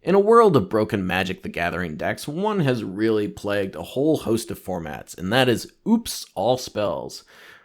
In a world of broken Magic the Gathering decks, one has really plagued a whole host of formats, and that is Oops All Spells.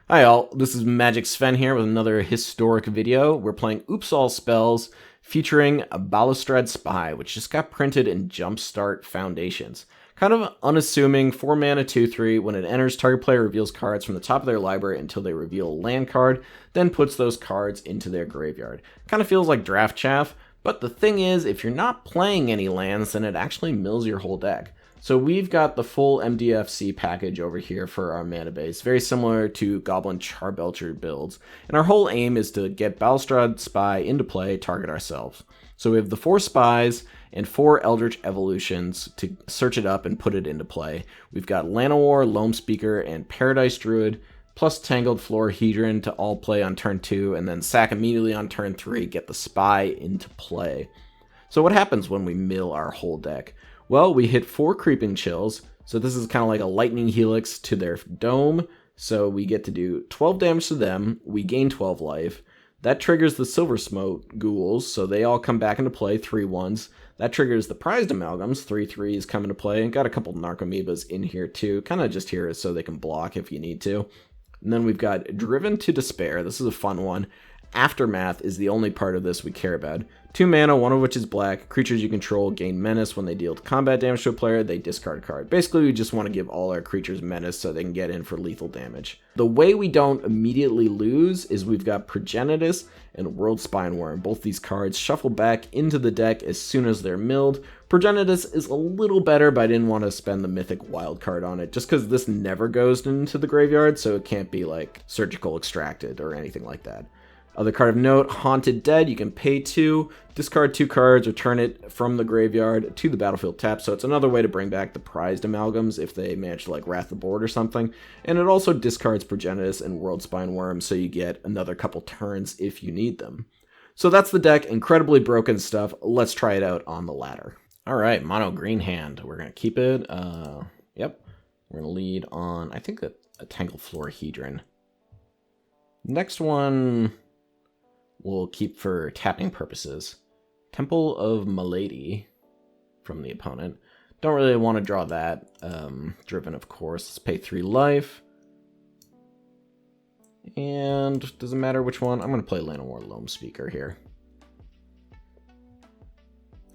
Hi all, this is Magic Sven here with another historic video. We're playing Oops All Spells featuring a Balustrade Spy, which just got printed in Jumpstart Foundations. Kind of unassuming, 4 mana 2/3. When it enters, target player reveals cards from the top of their library until they reveal a land card, then puts those cards into their graveyard. Kind of feels like draft chaff, but the thing is, if you're not playing any lands, then it actually mills your whole deck. So we've got the full MDFC package over here for our mana base, very similar to Goblin Charbelcher builds. And our whole aim is to get Balustrade Spy into play, target ourselves. So we have the 4 Spies and 4 Eldritch Evolutions to search it up and put it into play. We've got A-Llanowar Loamspeaker and Paradise Druid, plus Tangled Florahedron to all play on turn 2, and then sack immediately on turn 3, get the Spy into play. So what happens when we mill our whole deck? Well, we hit 4 Creeping Chills, so this is kind of like a lightning helix to their dome, so we get to do 12 damage to them, we gain 12 life. That triggers the Silversmote Ghouls, so they all come back into play, 3/1s. That triggers the Prized Amalgams, 3/3s come into play, and got a couple Narcomoebas in here too, kind of just here so they can block if you need to. And then we've got Driven to Despair. This is a fun one. Aftermath is the only part of this we care about. 2 mana, one of which is black. Creatures you control gain menace. When they deal combat damage to a player, they discard a card. Basically, we just want to give all our creatures menace so they can get in for lethal damage. The way we don't immediately lose is we've got Progenitus and Worldspine Wurm. Both these cards shuffle back into the deck as soon as they're milled. Progenitus is a little better, but I didn't want to spend the mythic wild card on it, just because this never goes into the graveyard, so it can't be like surgical extracted or anything like that. Other card of note, Haunted Dead. You can pay 2, discard 2 cards, return it from the graveyard to the battlefield tap. So it's another way to bring back the Prized Amalgams if they manage to like wrath the board or something. And it also discards Progenitus and Worldspine Wurm, so you get another couple turns if you need them. So that's the deck, incredibly broken stuff. Let's try it out on the ladder. All right, mono green hand. We're gonna keep it. Yep, we're gonna lead on. I think a Tangled Florahedron. Next one we'll keep for tapping purposes. Temple of Malady from the opponent. Don't really want to draw that. Driven, of course. Let's pay 3 life. And doesn't matter which one. I'm going to play A-Llanowar Loamspeaker here.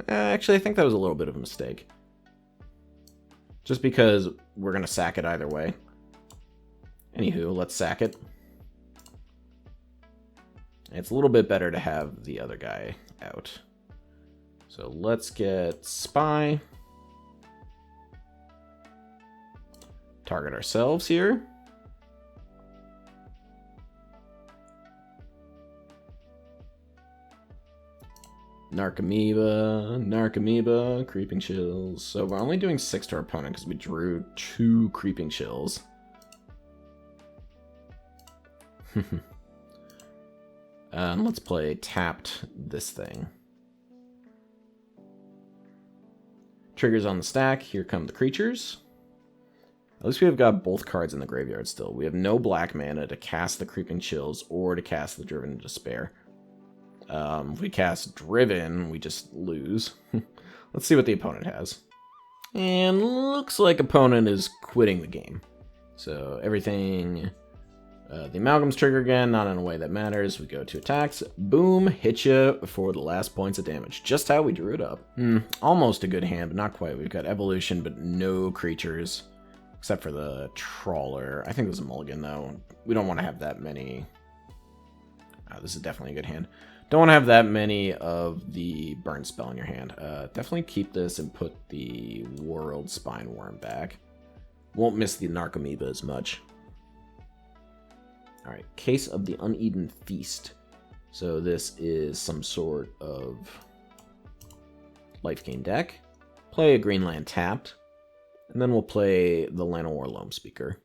Actually, I think that was a little bit of a mistake. Just because we're going to sack it either way. Anywho, let's sack it. It's a little bit better to have the other guy out. So let's get Spy. Target ourselves here. Narcomoeba, Creeping Chills. So we're only doing 6 to our opponent because we drew 2 Creeping Chills. Let's play tapped this thing. Triggers on the stack. Here come the creatures. At least we have got both cards in the graveyard still. We have no black mana to cast the Creeping Chills or to cast the Driven to Despair. If we cast Driven, we just lose. Let's see what the opponent has. And looks like opponent is quitting the game. So everything... the Amalgams trigger again, not in a way that matters. We go to attacks. Boom, hit you for the last points of damage. Just how we drew it up. Almost a good hand, but not quite. We've got Evolution, but no creatures. Except for the Trawler. I think this is a mulligan, though. We don't want to have that many. This is definitely a good hand. Don't want to have that many of the burn spell in your hand. Definitely keep this and put the Worldspine Wurm back. Won't miss the Narcomoeba as much. Alright, Case of the Uneaten Feast. So this is some sort of life gain deck. Play a green land tapped. And then we'll play the A-Llanowar Loamspeaker.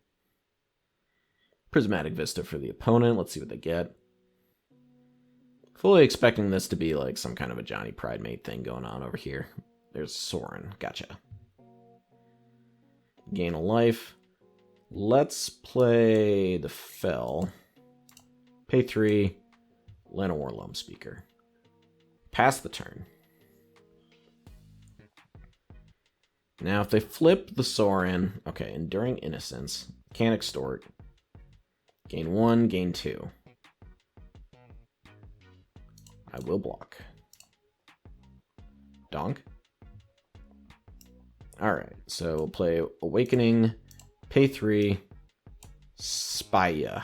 Prismatic Vista for the opponent. Let's see what they get. Fully expecting this to be like some kind of a Johnny Pridemate thing going on over here. There's Sorin. Gotcha. Gain a life. Let's play the Fell. Pay 3. A-Llanowar Loamspeaker. Pass the turn. Now, if they flip the Sorin, okay, Enduring Innocence, can't extort. Gain 1, gain 2. I will block. Donk. Alright, so we'll play Awakening, pay 3, Spy ya.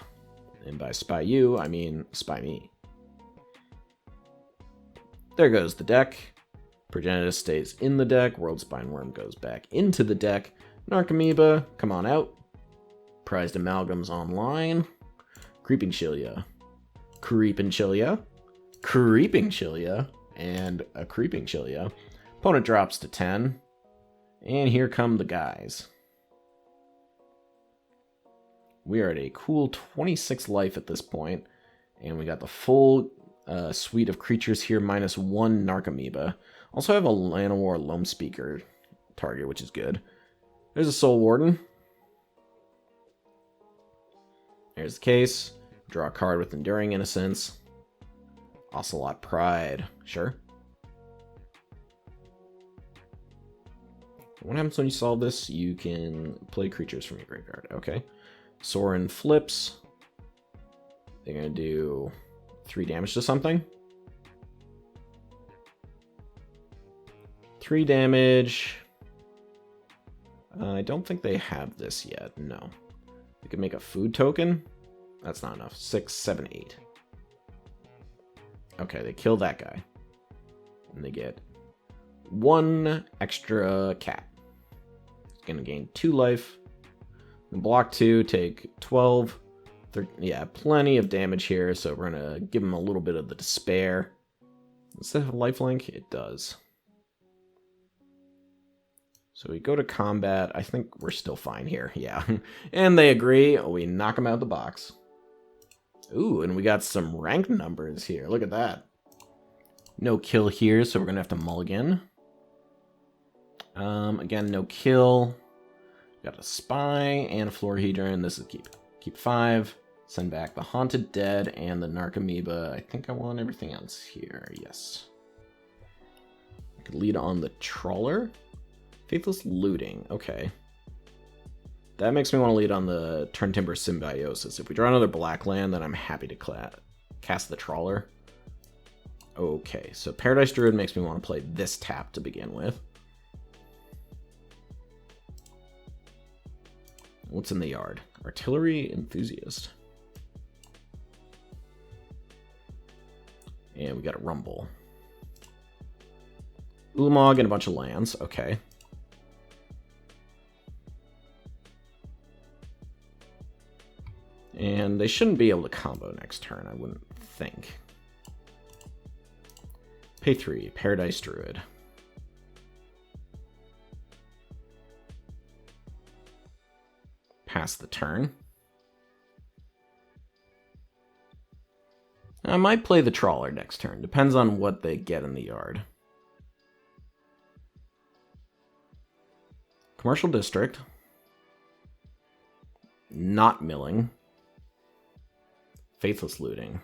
And by spy you, I mean spy me. There goes the deck. Progenitus stays in the deck. Worldspine Wurm goes back into the deck. Narcomoeba, come on out. Prized Amalgam's online. Creeping Chilia. Creeping Chilia. Creeping Chilia. And a Creeping Chilia. Opponent drops to 10. And here come the guys. We are at a cool 26 life at this point. And we got the full suite of creatures here, minus 1 Narcomoeba. Also have a A-Llanowar Loamspeaker target, which is good. There's a Soul Warden. There's the case. Draw a card with Enduring Innocence. Ocelot Pride. Sure. What happens when you solve this? You can play creatures from your graveyard. Okay. Sorin flips. They're going to do 3 damage to something. 3 damage. I don't think they have this yet. No. They could make a food token. That's not enough. 6, 7, 8. Okay, they kill that guy. And they get 1 extra cat. Gonna gain 2 life. And block 2, take 12. Yeah, plenty of damage here, so we're gonna give him a little bit of the despair. Does that have lifelink? It does. So we go to combat. I think we're still fine here. Yeah. And they agree. We knock him out of the box. Ooh, and we got some rank numbers here. Look at that. No kill here, so we're gonna have to mulligan. Again, no kill. Got a Spy and a Florahedron. This is keep 5. Send back the Haunted Dead and the Narcomoeba. I think I want everything else here. Yes. I could lead on the Trawler. Faithless Looting. Okay. That makes me want to lead on the Turntimber Symbiosis. If we draw another black land, then I'm happy to cast the Trawler. Okay, so Paradise Druid makes me want to play this tap to begin with. What's in the yard? Artillery Enthusiast. And we got a Rumble. Ulamog and a bunch of lands. Okay. And they shouldn't be able to combo next turn, I wouldn't think. Pay 3, Paradise Druid. Pass the turn. I might play the Trawler next turn. Depends on what they get in the yard. Commercial District. Not milling. Faithless Looting.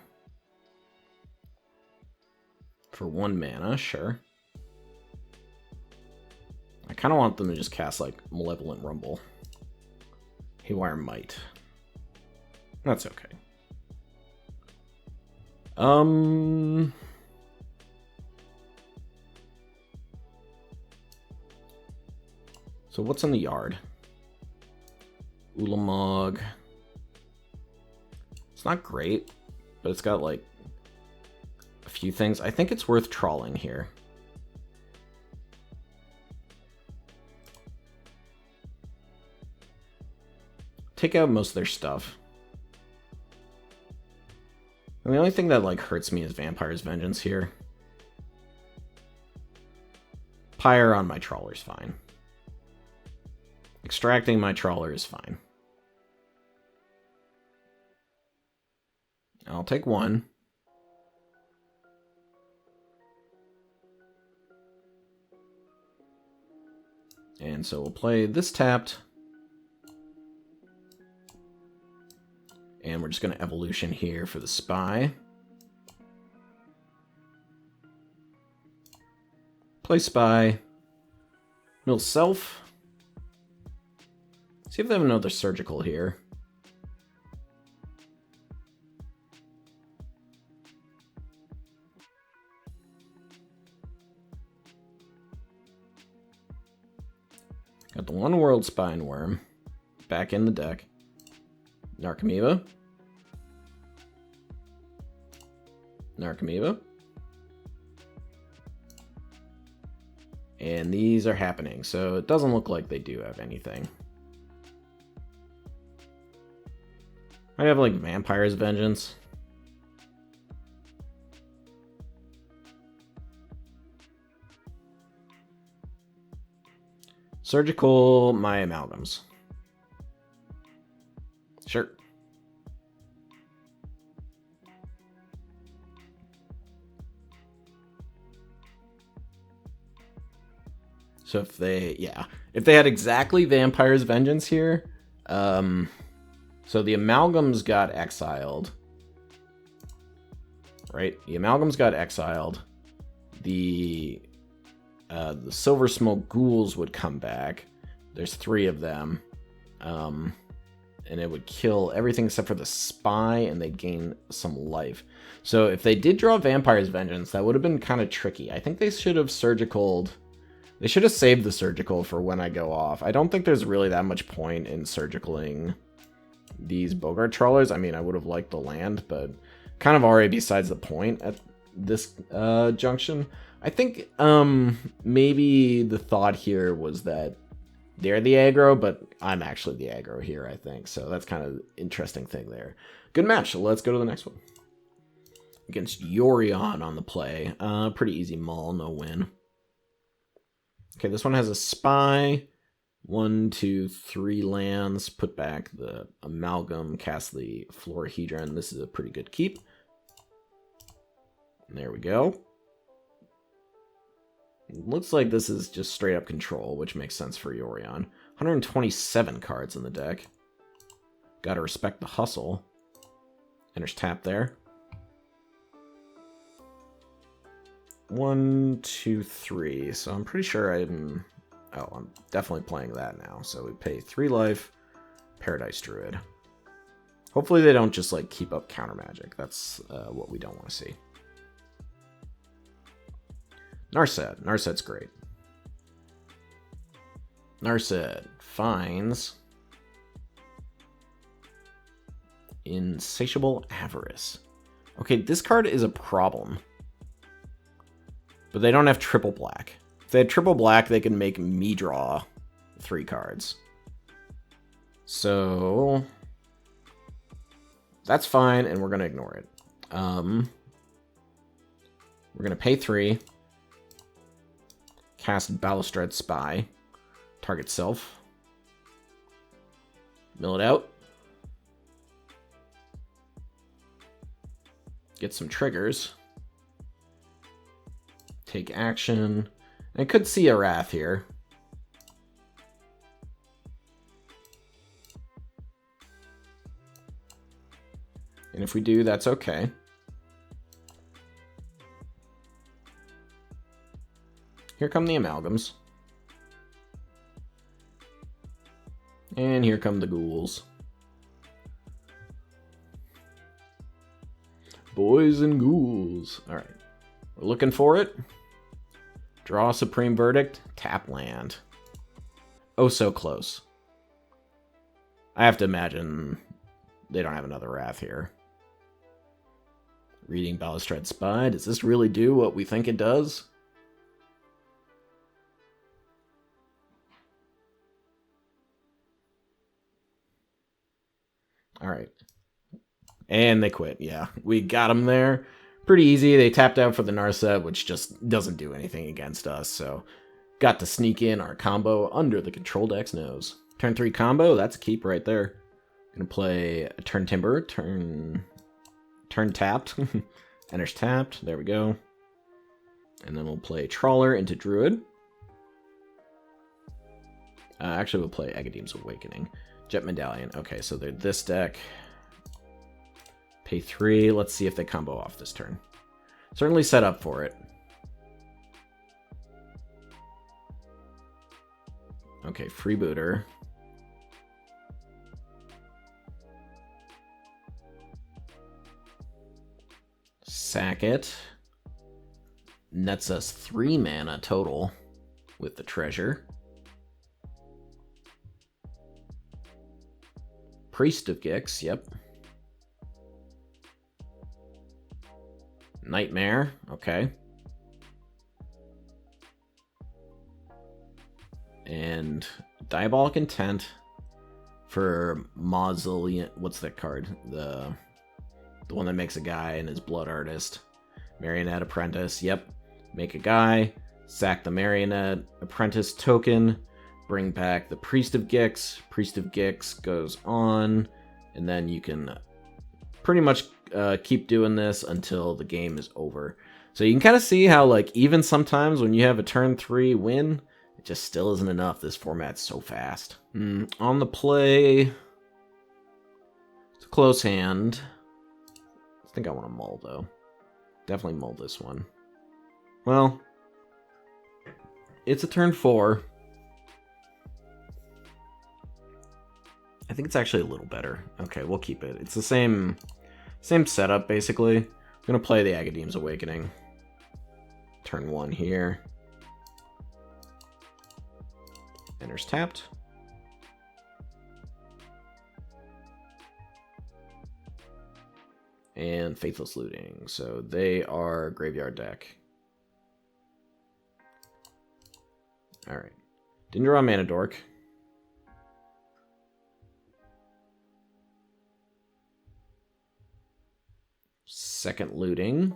For 1 mana, sure. I kind of want them to just cast, like, Malevolent Rumble. Haywire Might. That's okay. So what's in the yard? Ulamog. It's not great, but it's got, like, a few things. I think it's worth trawling here. Take out most of their stuff. And the only thing that, like, hurts me is Vampire's Vengeance here. Pyre on my Trawler's fine. Extracting my Trawler is fine. I'll take 1. And so we'll play this tapped. And we're just going to Evolution here for the Spy. Play Spy. Mill Self. See if they have another surgical here. Got the one Worldspine Wurm back in the deck. Narcomoeba. Narcomoeba. And these are happening, so it doesn't look like they do have anything. Might have like Vampire's Vengeance. Surgical my amalgams. Sure. So if they had exactly Vampire's Vengeance here, so the amalgams got exiled, right? The amalgams got exiled. The Silversmote Ghouls would come back. There's 3 of them. And it would kill everything except for the Spy, and they'd gain some life. So if they did draw Vampire's Vengeance, that would have been kind of tricky. I think they should have surgicaled. They should have saved the surgical for when I go off. I don't think there's really that much point in surgicaling these Boggart Trawlers. I mean, I would have liked the land, but kind of already besides the point at this junction. I think maybe the thought here was that they're the aggro, but I'm actually the aggro here, I think. So that's kind of an interesting thing there. Good match. Let's go to the next one. Against Yorion on the play. Pretty easy mull, no win. Okay, this one has a Spy. 1, 2, 3 lands. Put back the Amalgam. Cast the Florahedron. This is a pretty good keep. There we go. Looks like this is just straight up control, which makes sense for Yorion. 127 cards in the deck. Gotta respect the hustle. Enters tap there. 1, 2, 3. So I'm pretty sure I'm definitely playing that now. So we pay 3 life. Paradise Druid. Hopefully they don't just like keep up counter magic. That's what we don't want to see. Narset. Narset's great. Narset finds Insatiable Avarice. Okay, this card is a problem. But they don't have triple black. If they had triple black, they could make me draw 3 cards. So that's fine, and we're going to ignore it. We're going to pay 3. Cast Balustrade Spy. Target self. Mill it out. Get some triggers. Take action. I could see a Wrath here. And if we do, that's okay. Here come the amalgams. And here come the ghouls. Boys and ghouls. Alright. We're looking for it. Draw a Supreme Verdict. Tap land. Oh, so close. I have to imagine they don't have another Wrath here. Reading Balustrade Spy. Does this really do what we think it does? Alright. And they quit. Yeah, we got them there. Pretty easy. They tapped out for the Narset, which just doesn't do anything against us. So got to sneak in our combo under the control deck's nose. Turn 3 combo. That's a keep right there. Gonna play a Turntimber. Turn tapped. Enters tapped. There we go. And then we'll play Trawler into Druid. Actually, we'll play Agadeem's Awakening. Jet Medallion. Okay, so they're this deck. Pay 3. Let's see if they combo off this turn. Certainly set up for it. Okay, Freebooter. sack it. Nets us 3 mana total with the treasure. Priest of Gix, yep. Nightmare, okay. And Diabolic Intent for Mausoleum. What's that card? The one that makes a guy and his Blood Artist. Marionette Apprentice, yep. Make a guy, sack the Marionette Apprentice token, bring back the Priest of Gix. Priest of Gix goes on, and then you can pretty much keep doing this until the game is over. So you can kind of see how, like, even sometimes when you have a turn 3 win, it just still isn't enough. This format's so fast. On the play, it's a close hand. I think I want to mull, though. Definitely mull this one. Well, it's a turn 4. I think it's actually a little better. Okay, we'll keep it. It's the same setup, basically. I'm going to play the Agadeem's Awakening. Turn 1 here. Enters tapped. And Faithless Looting. So they are graveyard deck. Alright. Didn't draw a Mana Dork. Second looting.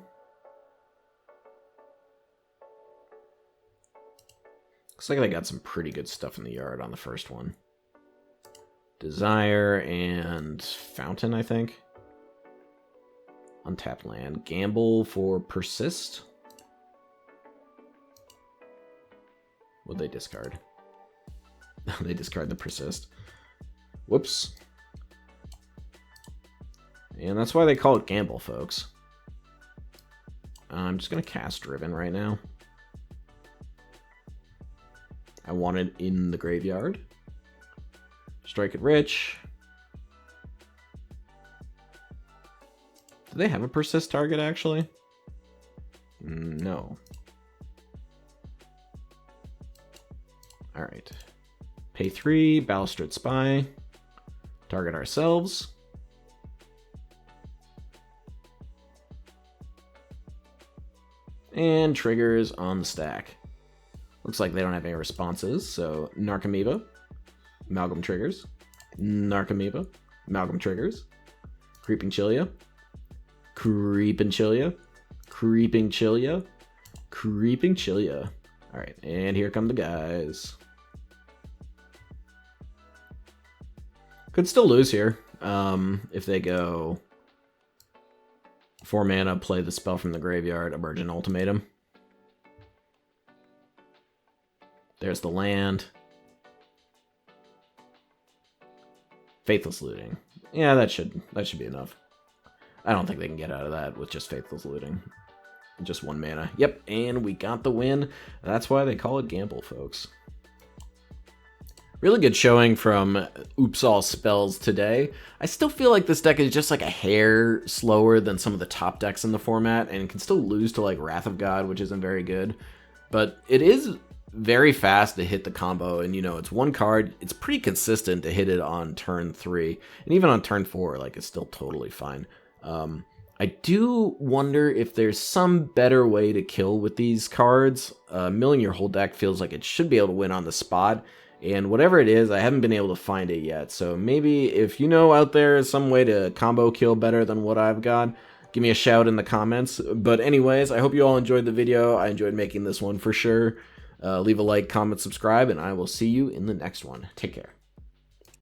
Looks like they got some pretty good stuff in the yard on the first one. Desire and Fountain, I think. Untapped land. Gamble for Persist. What'd they discard? They discard the Persist. Whoops. And that's why they call it Gamble, folks. I'm just going to cast Driven right now. I want it in the graveyard. Strike it rich. Do they have a Persist target, actually? No. Alright. Pay 3, Balustrade Spy. Target ourselves. And triggers on the stack. Looks like they don't have any responses, so Narcomoeba, Amalgam triggers. Narcomoeba, Amalgam triggers. Creeping Chilia. Creeping Chilia. Creeping Chilia. Creeping Chilia. Alright, and here come the guys. Could still lose here. If they go 4 mana, play the spell from the graveyard, Emergent Ultimatum. There's the land. Faithless Looting. Yeah, that should be enough. I don't think they can get out of that with just Faithless Looting. Just 1 mana. Yep, and we got the win. That's why they call it Gamble, folks. Really good showing from Oops All Spells today. I still feel like this deck is just like a hair slower than some of the top decks in the format, and can still lose to like Wrath of God, which isn't very good. But it is very fast to hit the combo, and you know, it's 1 card. It's pretty consistent to hit it on turn 3, and even on turn 4, like, it's still totally fine. I do wonder if there's some better way to kill with these cards. Milling your whole deck feels like it should be able to win on the spot. And whatever it is, I haven't been able to find it yet. So maybe if you know out there some way to combo kill better than what I've got, give me a shout in the comments. But anyways, I hope you all enjoyed the video. I enjoyed making this one for sure. Leave a like, comment, subscribe, and I will see you in the next one. Take care.